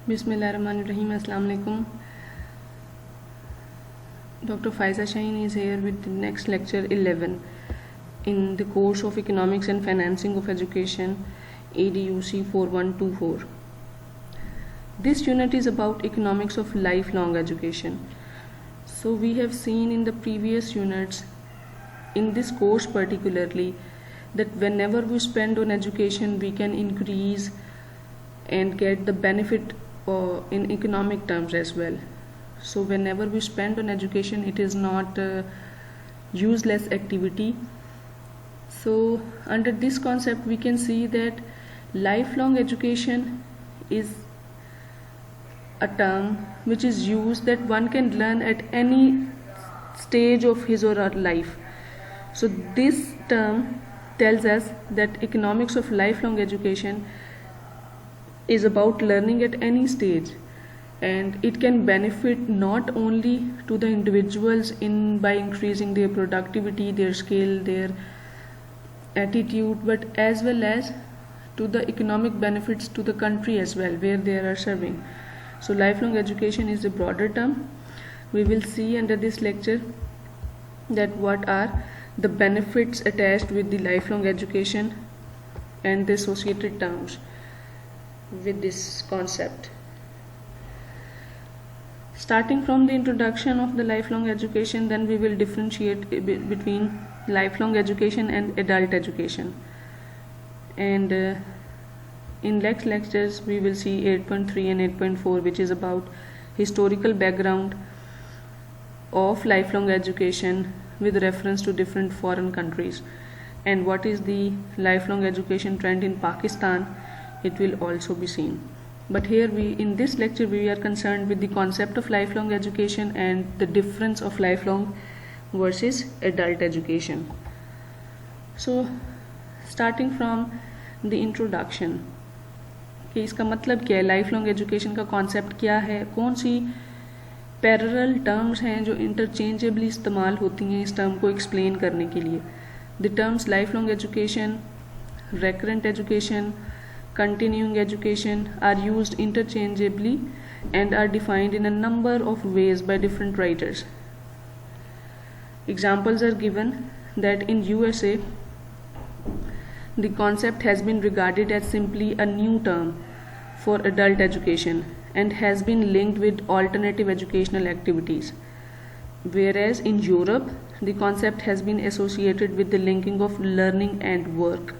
Bismillahirrahmanirrahim. Assalamu alaikum. Dr. Faiza Shaheen is here with the next lecture 11 in the course of Economics and Financing of Education, ADUC 4124. This unit is about economics of lifelong education. So we have seen in the previous units, in this course particularly, that whenever we spend on education, we can increase and get the benefit in economic terms as well. So whenever we spend on education, it is not a useless activity. So under this concept, we can see that lifelong education is a term which is used that one can learn at any stage of his or her life. So this term tells us that economics of lifelong education is about learning at any stage, and it can benefit not only to the individuals by increasing their productivity, their skill, their attitude, but as well as to the economic benefits to the country as well where they are serving. So lifelong education is a broader term. We will see under this lecture that what are the benefits attached with the lifelong education and the associated terms with this concept. Starting from the introduction of the lifelong education, then we will differentiate between lifelong education and adult education. And in next lectures we will see 8.3 and 8.4, which is about historical background of lifelong education with reference to different foreign countries, and what is the lifelong education trend in Pakistan. It will also be seen. But here in this lecture we are concerned with the concept of lifelong education and the difference of lifelong versus adult education. So starting from the introduction, कि इसका मतलब क्या है, life long education का concept क्या है, कौन C parallel terms हैं जो इंटरचेंजेबली इस्तेमाल होती हैं इस टर्म को एक्सप्लेन करने के लिए. The terms life long education, recurrent education, continuing education are used interchangeably and are defined in a number of ways by different writers. Examples are given that in USA the concept has been regarded as simply a new term for adult education and has been linked with alternative educational activities, whereas in Europe the concept has been associated with the linking of learning and work.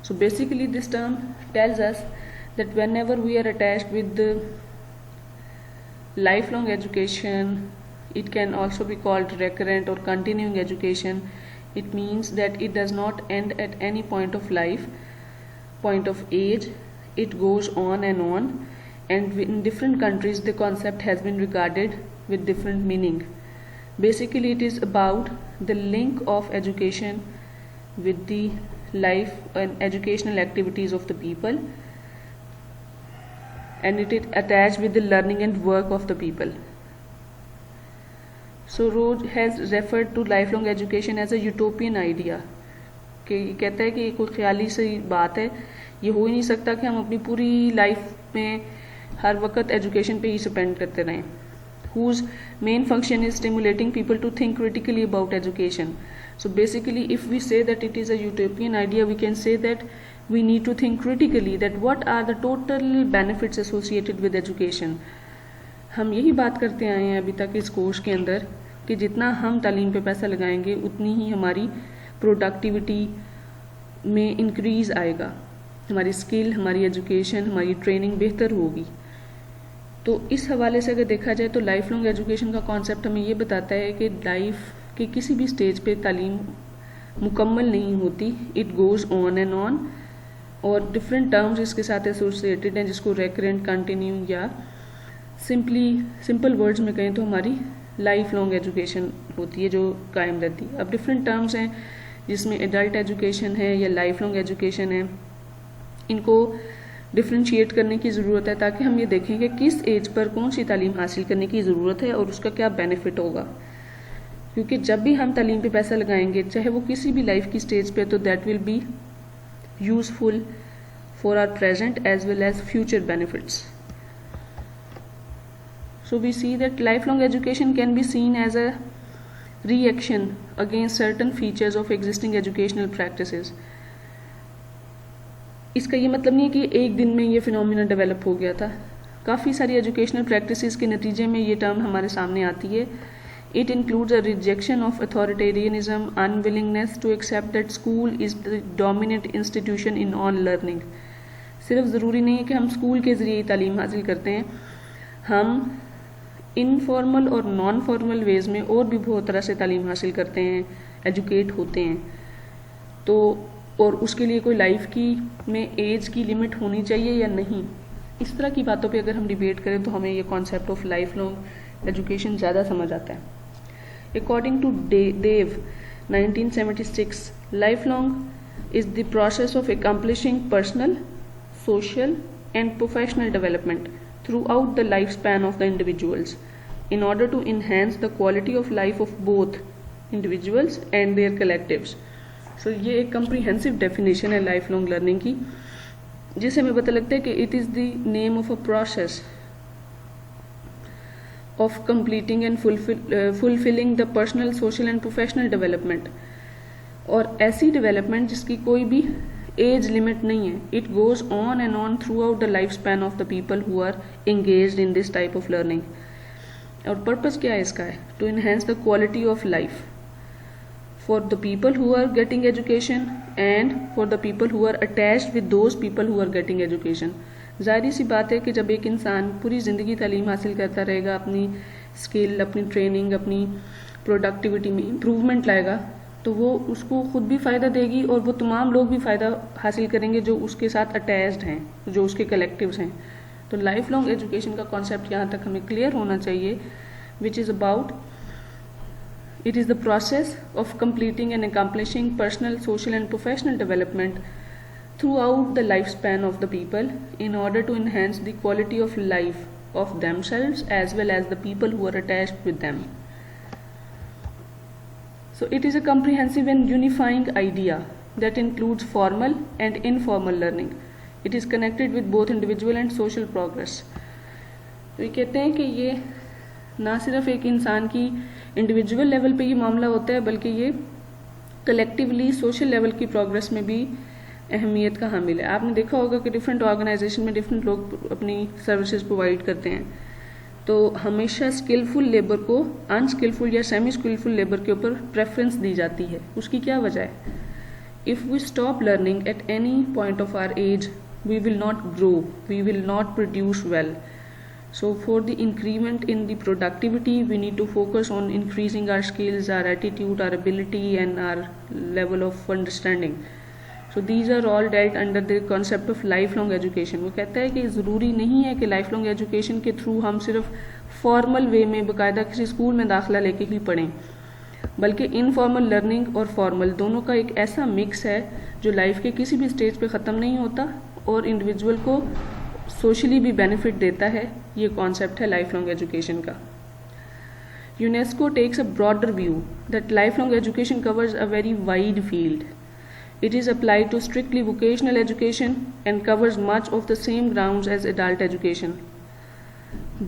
So basically this term tells us that whenever we are attached with the lifelong education, it can also be called recurrent or continuing education. It means that it does not end at any point of life, point of age. It goes on, and in different countries the concept has been regarded with different meaning. Basically it is about the link of education with the life and educational activities of the people, and it is attached with the learning and work of the people. So Roge has referred to lifelong education as a utopian idea, कि कहता है कि ये कोई ख्याली सी बात है, ये हो ही नहीं सकता कि हम अपनी पूरी लाइफ में हर वक्त एजुकेशन पे ही स्पेंड करते रहें. Whose main function is stimulating people to think critically about education. So basically if we say that it is a utopian idea, we can say that we need to think critically that what are the total benefits associated with education. हम यही बात करते आए हैं अभी तक इस course के अंदर कि जितना हम तालीम पे पैसा लगाएंगे उतनी ही हमारी प्रोडक्टिविटी में इंक्रीज़ आएगा, हमारी स्किल, हमारी एजुकेशन, हमारी ट्रेनिंग बेहतर होगी. तो इस हवाले से अगर देखा जाए तो लाइफ लॉन्ग एजुकेशन का कॉन्सेप्ट हमें ये बताता है कि लाइफ के किसी भी स्टेज पे तालीम मुकम्मल नहीं होती, it goes on and on, और डिफरेंट टर्म्स इसके साथ एसोसिएटेड हैं जिसको रेकरेंट, कंटिन्यू या सिंपल वर्ड्स में कहें तो हमारी लाइफ लॉन्ग एजुकेशन होती है जो कायम रहती है. अब डिफरेंट टर्म्स हैं जिसमें एडल्ट एजुकेशन है या लाइफ लॉन्ग एजुकेशन है, इनको डिफ्रेंशिएट करने की ज़रूरत है ताकि हम ये देखें कि किस एज पर कौन सी तालीम हासिल करने की ज़रूरत है और उसका क्या बेनिफिट होगा. क्योंकि जब भी हम तालीम पे पैसा लगाएंगे, चाहे वो किसी भी लाइफ की स्टेज पे, तो that will be useful for our present as well as future benefits. So we see that lifelong education can be seen as a reaction against certain features of existing educational practices. इसका ये मतलब नहीं है कि एक दिन में ये फिनोमिना डेवलप हो गया था, काफ़ी सारी एजुकेशनल प्रैक्टिसेस के नतीजे में ये टर्म हमारे सामने आती है. It includes a rejection of authoritarianism, unwillingness to accept that school is the dominant institution in on learning. सिर्फ ज़रूरी नहीं है कि हम स्कूल के ज़रिए तालीम हासिल करते हैं, हम इनफॉर्मल और नॉन फॉर्मल वेज में और भी बहुत तरह से तालीम हासिल करते हैं, एजुकेट होते हैं. तो और उसके लिए कोई लाइफ की में एज की लिमिट होनी चाहिए या नहीं, इस तरह की बातों पे अगर हम डिबेट करें तो हमें ये concept of life long education ज़्यादा समझ आता है. According to Dave 1976, life long is the process of accomplishing personal, social and professional development throughout the lifespan of the individuals in order to enhance the quality of life of both individuals and their collectives. So ये एक comprehensive definition है life long learning की, जिससे हमें पता लगता है कि it is the name of a process of completing and fulfilling the personal, social and professional development. और ऐसी डेवलपमेंट जिसकी कोई भी एज लिमिट नहीं है. It goes on and on throughout the life span of the people who are engaged in this type of learning. और purpose क्या है इसका है? To enhance the quality of life for the people who are getting education and for the people who are attached with those people who are getting education. जाहिर सी बात है कि जब एक इंसान पूरी ज़िंदगी तालीम हासिल करता रहेगा, अपनी स्किल, अपनी ट्रेनिंग, अपनी प्रोडक्टिविटी में इम्प्रूवमेंट लाएगा, तो वो उसको खुद भी फ़ायदा देगी और वो तमाम लोग भी फ़ायदा हासिल करेंगे जो उसके साथ अटैच्ड हैं, जो उसके कलेक्टिव्स हैं. तो लाइफ लॉन्ग एजुकेशन का कॉन्सेप्ट यहाँ तक हमें क्लियर होना चाहिए, which is about it is the process of completing and accomplishing personal, social and professional development throughout the lifespan of the people in order to enhance the quality of life of themselves as well as the people who are attached with them. So it is a comprehensive and unifying idea that includes formal and informal learning. It is connected with both individual and social progress. तो ये कहते हैं कि ये ना सिर्फ एक इंसान की इंडिविजुअल लेवल पे ये मामला होता है, बल्कि ये कलेक्टिवली सोशल लेवल की प्रोग्रेस में भी अहमियत का हामिल है. आपने देखा होगा कि डिफरेंट ऑर्गेनाइजेशन में डिफरेंट लोग अपनी सर्विसेज प्रोवाइड करते हैं, तो हमेशा स्किलफुल लेबर को अनस्किलफुल या सेमी स्किलफुल लेबर के ऊपर प्रेफरेंस दी जाती है. उसकी क्या वजह है? If we stop learning at any point of our age, we will not grow, we will not produce well. So for the increment in the productivity, we need to focus on increasing our skills, our attitude, our ability and our level of understanding. So these are all dealt under the concept of lifelong education. वो कहता है कि ज़रूरी नहीं है कि life long education के through हम सिर्फ फॉर्मल वे में बाकायदा किसी स्कूल में दाखिला लेके ही पढ़ें, बल्कि इनफॉर्मल लर्निंग और फॉर्मल दोनों का एक ऐसा मिक्स है जो लाइफ के किसी भी स्टेज पे ख़त्म नहीं होता और इंडिविजुअल को सोशली भी बेनिफिट देता है. ये कॉन्सेप्ट है लाइफ लॉन्ग एजुकेशन का. UNESCO takes a broader view that life long education covers a very wide field. It is applied to strictly vocational education and covers much of the same grounds as adult education.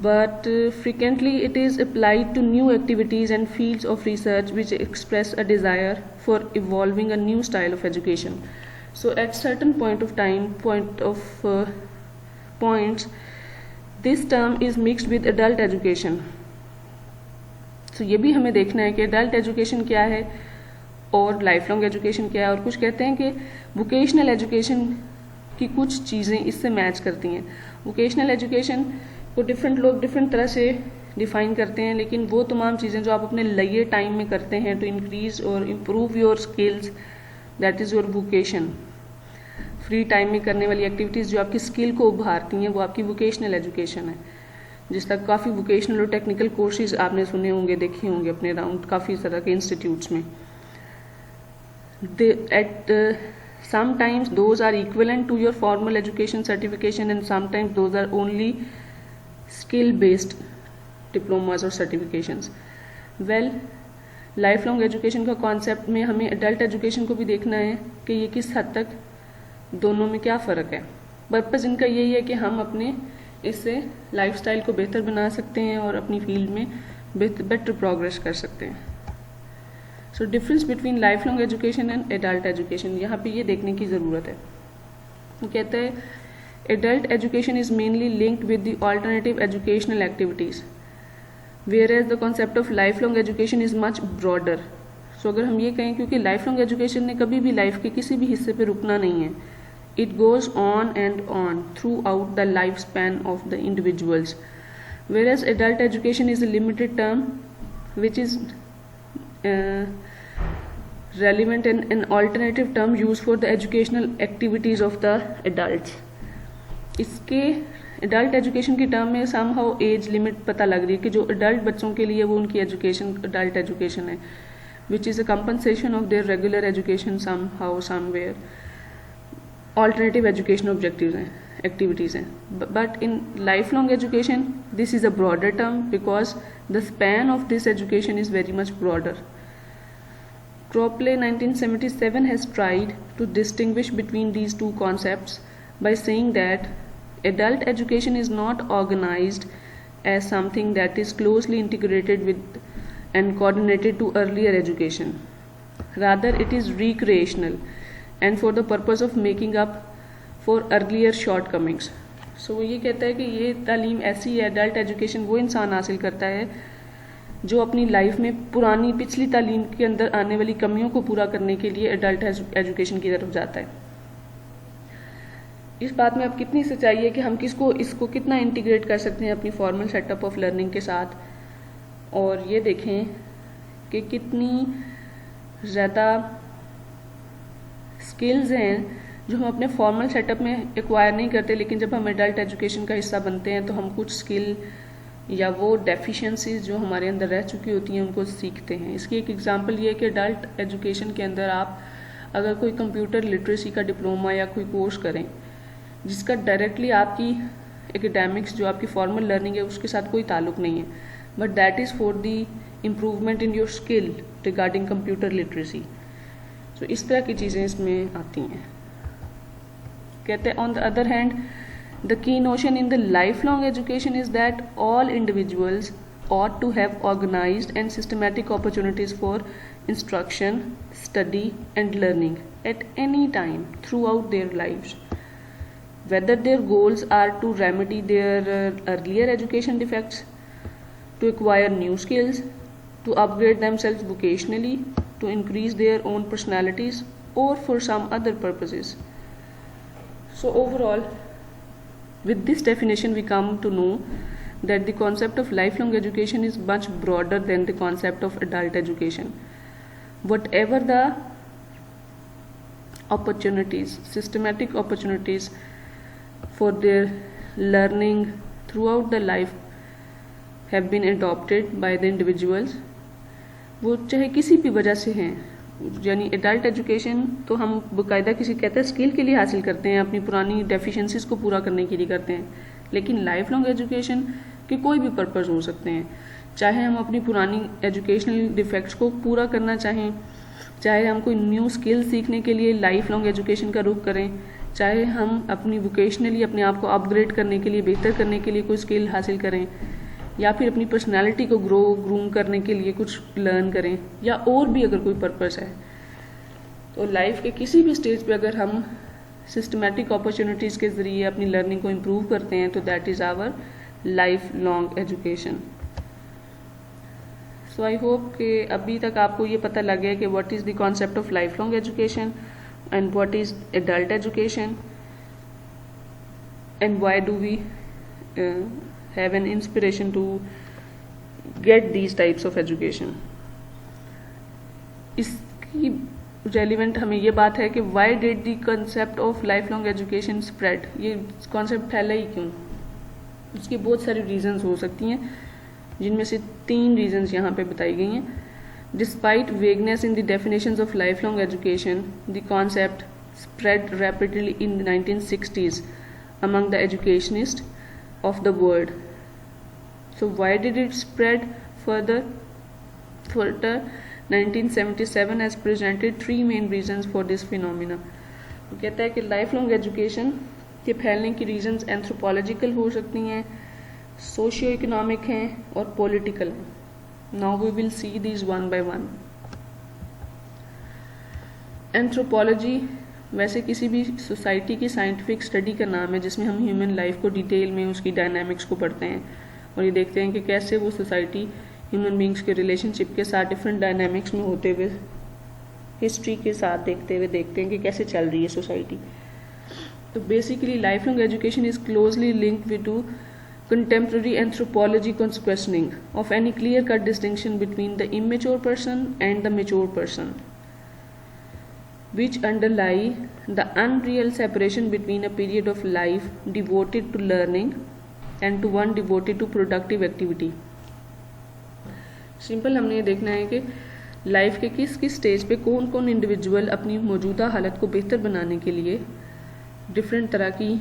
But frequently it is applied to new activities and fields of research which express a desire for evolving a new style of education. So at certain points, this term is mixed with adult education. So ये भी हमें देखना है कि adult education क्या है और life long education क्या है. और कुछ कहते हैं कि वोकेशनल एजुकेशन की कुछ चीज़ें इससे मैच करती हैं. वोकेशनल एजुकेशन को डिफरेंट लोग डिफरेंट तरह से डिफ़ाइन करते हैं, लेकिन वो तमाम चीज़ें जो आप अपने लिए टाइम में करते हैं टू इंक्रीज और improve your skills, that is your vocation. Free time में करने वाली एक्टिविटीज़ जो आपकी स्किल को उभारती हैं वो आपकी वोकेशनल एजुकेशन है. जिस तक काफ़ी वोकेशनल और टेक्निकल कोर्सेज आपने सुने होंगे, देखे होंगे अपने अराउंड काफ़ी तरह के इंस्टीट्यूट्स में. Sometimes those are equivalent to your formal education certification and sometimes those are only skill based diplomas or certifications. Well, lifelong education का concept में हमें adult education को भी देखना है कि ये किस हद तक दोनों में क्या फ़र्क है. पर्पज़ इनका यही है कि हम अपने इससे लाइफस्टाइल को बेहतर बना सकते हैं और अपनी फील्ड में बेटर प्रोग्रेस कर सकते हैं। So difference between life long education and adult education, यहाँ पे ये देखने की ज़रूरत है। वो कहते हैं adult education is mainly linked with the alternative educational activities, whereas the concept of lifelong education is much broader. So अगर हम ये कहें, क्योंकि लाइफ लॉन्ग एजुकेशन ने कभी भी लाइफ के किसी भी हिस्से पे रुकना नहीं है, it goes on and on throughout the lifespan of the individuals, whereas adult education is a limited term which is relevant and an alternative term used for the educational activities of the adults. इसके adult education की term में some how age limit पता लग रही है कि जो adult बच्चों के लिए वो उनकी एजुकेशन एडल्ट एजुकेशन है, which is a compensation of their regular education somehow somewhere. Alternative education objectives हैं, एक्टिविटीज़ हैं, but in life long education this is a broader term because the span of this education is very much broader. Cropley 1977 has tried to distinguish between these two concepts by saying that adult education is not organized as something that is closely integrated with and coordinated to earlier education. Rather, it is recreational and for the purpose of making up for earlier shortcomings. So वो ये कहता है कि ये तालीम ऐसी है, adult education वो इंसान हासिल करता है जो अपनी लाइफ में पुरानी पिछली तालीम के अंदर आने वाली कमियों को पूरा करने के लिए एडल्ट एजुकेशन की तरफ जाता है। इस बात में अब कितनी सच्चाई है कि हम इसको कितना इंटीग्रेट कर सकते हैं अपनी फॉर्मल सेटअप ऑफ लर्निंग के साथ, और ये देखें कि कितनी ज़्यादा स्किल्स हैं जो हम अपने फॉर्मल सेटअप में एक्वायर नहीं करते, लेकिन जब हम एडल्ट एजुकेशन का हिस्सा बनते हैं तो हम कुछ स्किल या वो डेफिशिएंसीज जो हमारे अंदर रह चुकी होती हैं उनको सीखते हैं। इसकी एक एग्जांपल ये है कि एडल्ट एजुकेशन के अंदर आप अगर कोई कंप्यूटर लिटरेसी का डिप्लोमा या कोई कोर्स करें जिसका डायरेक्टली आपकी एकेडमिक्स जो आपकी फॉर्मल लर्निंग है उसके साथ कोई ताल्लुक नहीं है, but that is for the improvement in your skill regarding computer literacy. So इस तरह की चीज़ें इसमें आती हैं। कहते हैं on the other hand the key notion in the lifelong education is that all individuals ought to have organized and systematic opportunities for instruction, study and learning at any time throughout their lives, whether their goals are to remedy their earlier education defects, to acquire new skills, to upgrade themselves vocationally, to increase their own personalities or for some other purposes. So overall, with this definition, we come to know that the concept of lifelong education is much broader than the concept of adult education. Whatever the opportunities, systematic opportunities for their learning throughout the life have been adopted by the individuals, वो चाहे किसी भी वजह से हैं, यानी adult education तो हम बाकायदा किसी कहते हैं स्किल के लिए हासिल करते हैं, अपनी पुरानी डेफिशिएंसीज को पूरा करने के लिए करते हैं, लेकिन लाइफ लॉन्ग एजुकेशन के कोई भी पर्पस हो सकते हैं। चाहे हम अपनी पुरानी एजुकेशनल डिफेक्ट्स को पूरा करना चाहें, चाहे हम कोई न्यू स्किल सीखने के लिए लाइफ लॉन्ग एजुकेशन का रुख करें, चाहे हम अपनी वोकेशनली अपने आप को अपग्रेड करने के लिए, बेहतर करने के लिए कोई स्किल हासिल करें, या फिर अपनी पर्सनालिटी को ग्रूम करने के लिए कुछ लर्न करें, या और भी अगर कोई पर्पस है, तो लाइफ के किसी भी स्टेज पे अगर हम सिस्टमैटिक अपॉर्चुनिटीज़ के ज़रिए अपनी लर्निंग को इम्प्रूव करते हैं तो that is our life long education. So I hope कि अभी तक आपको ये पता लग गया कि what is the concept of life long education and what is adult education and why do we have an inspiration to get these types of education. इसकी relevant हमें ये बात है कि why did the concept of lifelong education spread? ये concept फैला ही क्यों? इसकी बहुत सारी reasons हो सकती हैं, जिनमें से 3 reasons यहाँ पे बताई गई हैं। Despite vagueness in the definitions of lifelong education, the concept spread rapidly in the 1960s among the educationists of the world. So why did it spread further? 1977 has presented 3 main reasons for this phenomena. वो कहता है कि life long education ये फैलने की reasons anthropological हो सकती हैं, सोशियो इकोनॉमिक हैं और पॉलिटिकल हैं। Now we will see these one by one. Anthropology वैसे किसी भी सोसाइटी की साइंटिफिक स्टडी का नाम है जिसमें हम ह्यूमन लाइफ को डिटेल में उसकी डायनामिक्स को पढ़ते हैं और ये देखते हैं कि कैसे वो सोसाइटी ह्यूमन बींग्स के रिलेशनशिप के साथ डिफरेंट डायनामिक्स में होते हुए हिस्ट्री के साथ देखते हैं कि कैसे चल रही है सोसाइटी। तो basically life long education is closely linked with two contemporary anthropology questioning of any clear-cut distinction between the immature person and the mature person, which underlie the unreal separation between a period of life devoted to learning and to one devoted to productive activity. Simple हमने ये देखना है कि life के किस किस stage पे कौन कौन इंडिविजुअल अपनी मौजूदा हालत को बेहतर बनाने के लिए डिफरेंट तरह की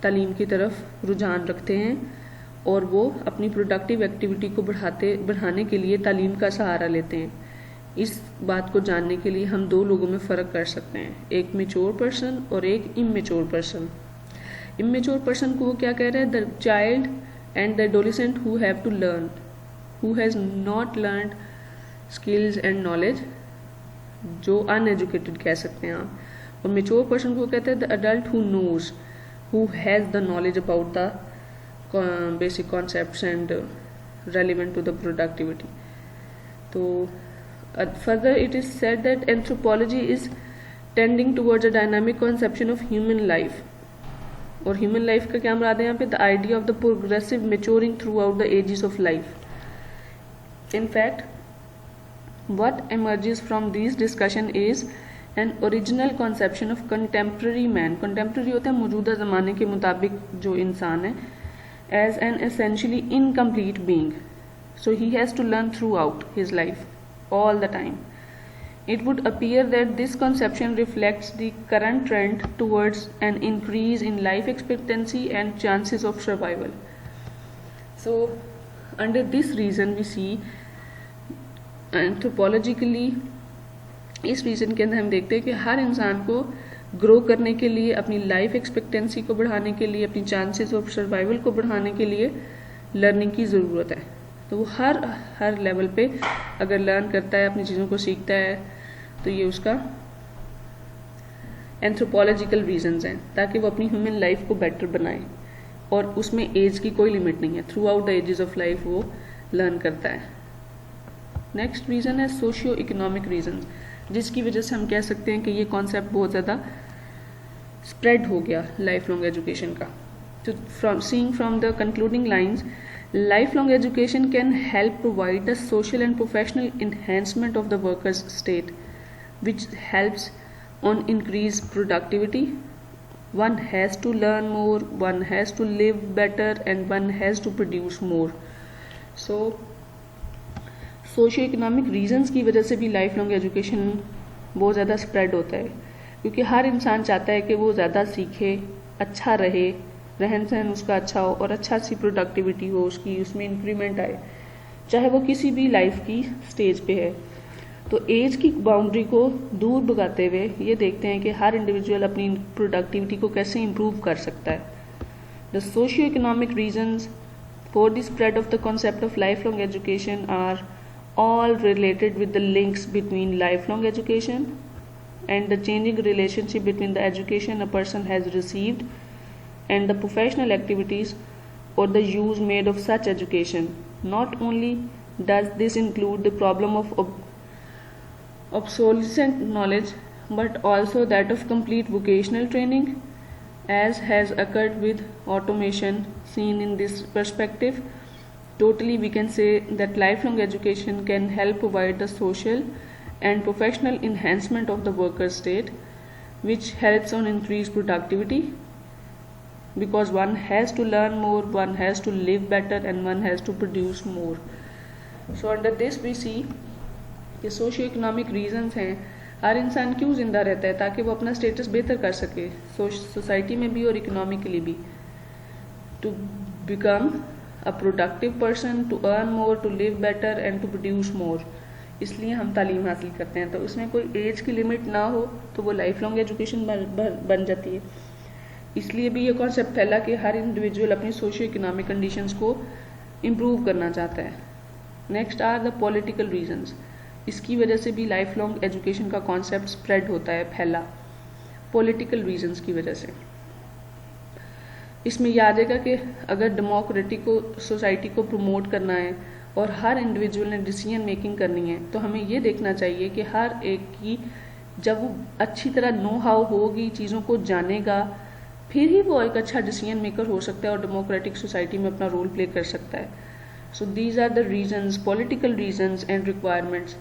तालीम की तरफ रुझान रखते हैं और वो अपनी प्रोडक्टिव एक्टिविटी को बढ़ाने के लिए तालीम का सहारा लेते हैं। इस बात को जानने के लिए हम दो लोगों में फ़र्क कर सकते हैं, एक मेच्योर पर्सन और एक इमेच्योर पर्सन। इमेच्योर पर्सन को वो क्या कह रहे हैं, the child and the adolescent who have to learn, who has not learned skills and knowledge, जो अनएजुकेटेड कह सकते हैं आप। और मेच्योर पर्सन को कहते हैं the adult who knows, who has the knowledge about the basic concepts and relevant to the productivity. So further it is said that anthropology is tending towards a dynamic conception of human life. और human life का क्या मुराद है यहाँ पे, the idea of the progressive maturing throughout the ages of life. In fact, what emerges from this discussion is an original conception of contemporary man. Contemporary होता है मौजूदा ज़माने के मुताबिक जो इंसान है, as an essentially incomplete being, so he has to learn throughout his life all the time. It would appear that this conception reflects the current trend towards an increase in life expectancy and chances of survival. So under this reason we see anthropologically, इस reason के अंदर हम देखते हैं कि हर इंसान को grow करने के लिए, अपनी लाइफ एक्सपेक्टेंसी को बढ़ाने के लिए, अपनी चांसेस ऑफ सर्वाइवल को बढ़ाने के लिए लर्निंग की ज़रूरत है। तो वो हर लेवल पे अगर लर्न करता है, अपनी चीज़ों को सीखता है, तो ये उसका एंथ्रोपोलॉजिकल रीजंस हैं, ताकि वो अपनी ह्यूमन लाइफ को बेटर बनाए। और उसमें एज की कोई लिमिट नहीं है, throughout the ages of life वो लर्न करता है। नेक्स्ट रीज़न है सोशियो इकोनॉमिक रीजन, जिसकी वजह से हम कह सकते हैं कि ये कॉन्सेप्ट बहुत ज़्यादा स्प्रेड हो गया लाइफ लॉन्ग एजुकेशन का। तो from the concluding lines, life long education can help provide the social and professional enhancement of the workers' state, which helps on increased productivity. One has to learn more, one has to live better, and one has to produce more. So socio economic reasons की वजह से भी life long education बहुत ज़्यादा spread होता है, क्योंकि हर इंसान चाहता है कि वो ज़्यादा सीखे, अच्छा रहे, रहन सहन उसका अच्छा हो और अच्छा सी प्रोडक्टिविटी हो उसकी, उसमें इंक्रीमेंट आए, चाहे वो किसी भी लाइफ की स्टेज पे है। तो एज की बाउंड्री को दूर भगाते हुए ये देखते हैं कि हर इंडिविजुअल अपनी प्रोडक्टिविटी को कैसे इम्प्रूव कर सकता है। The socio economic reasons for the spread of the concept of life long education are all related with the links between lifelong education and the changing relationship between the education a person has received and the professional activities or the use made of such education. Not only does this include the problem of obsolescent knowledge, but also that of complete vocational training, as has occurred with automation. Seen in this perspective, totally we can say that lifelong education can help provide the social and professional enhancement of the worker's state, which helps on increased productivity, because one has to learn more, one has to live better, and one has to produce more. So under this we see कि socio economic reasons हैं, हर इंसान क्यों जिंदा रहता है, ताकि वो अपना स्टेटस बेहतर कर सके सोसाइटी में भी और इकोनॉमिकली भी, to become a productive person, to earn more, to live better and to produce more. इसलिए हम तालीम हासिल करते हैं। तो उसमें कोई एज की लिमिट ना हो तो वो लाइफ लॉन्ग एजुकेशन बन जाती है। इसलिए भी ये कॉन्सेप्ट फैला कि हर इंडिविजुअल अपनी सोशियो इकोनॉमिक कंडीशंस को इम्प्रूव करना चाहता है। Next are the political reasons. इसकी वजह से भी लाइफ लॉन्ग एजुकेशन का कॉन्सेप्ट स्प्रेड होता है, फैला, पॉलिटिकल रीजंस की वजह से। इसमें याद आएगा कि अगर डेमोक्रेटिक सोसाइटी को प्रमोट करना है और हर इंडिविजुअल ने डिसीजन मेकिंग करनी है, तो हमें ये देखना चाहिए कि हर एक की जब वो अच्छी तरह नो हाउ होगी, चीज़ों को जानेगा, फिर ही वो एक अच्छा डिसीजन मेकर हो सकता है और डेमोक्रेटिक सोसाइटी में अपना रोल प्ले कर सकता है। So these are the reasons, political reasons and requirements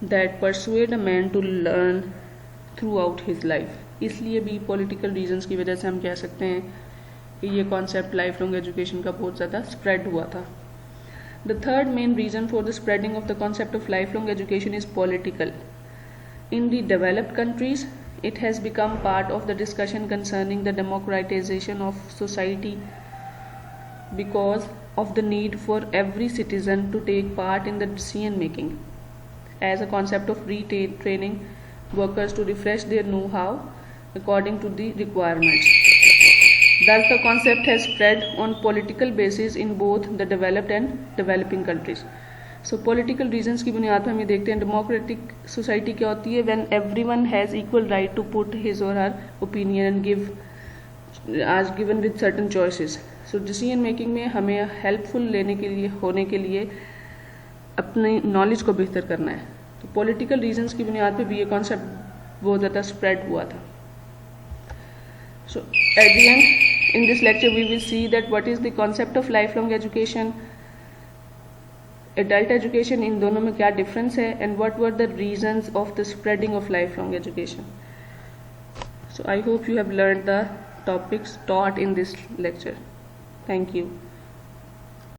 that persuade a man to learn throughout his life. इसलिए भी पॉलिटिकल रीजंस की वजह से हम कह सकते हैं कि ये कॉन्सेप्ट लाइफ लॉन्ग एजुकेशन का बहुत ज़्यादा स्प्रेड हुआ था। The third main reason for the spreading of the concept of life long education is political. In the developed countries, it has become part of the discussion concerning the democratization of society because of the need for every citizen to take part in the decision making as a concept of retraining workers to refresh their know-how according to the requirements. Thus, the concept has spread on political basis in both the developed and developing countries. So political reasons की बुनियाद पर हम ये देखते हैं democratic society क्या होती है, when everyone has equal right to put his or her opinion and give as given with certain choices. So decision making में हमें हेल्पफुल होने के लिए अपनी नॉलेज को बेहतर करना है। तो पॉलिटिकल रीजंस की बुनियाद पर भी ये कॉन्सेप्ट बहुत ज़्यादा स्प्रेड हुआ था। So at the end in this lecture we will see that what is the concept of life long education, adult education, इन दोनों में क्या डिफरेंस है, and what were the reasons of the spreading of life long education. So I hope you have learned the topics taught in this lecture. Thank you.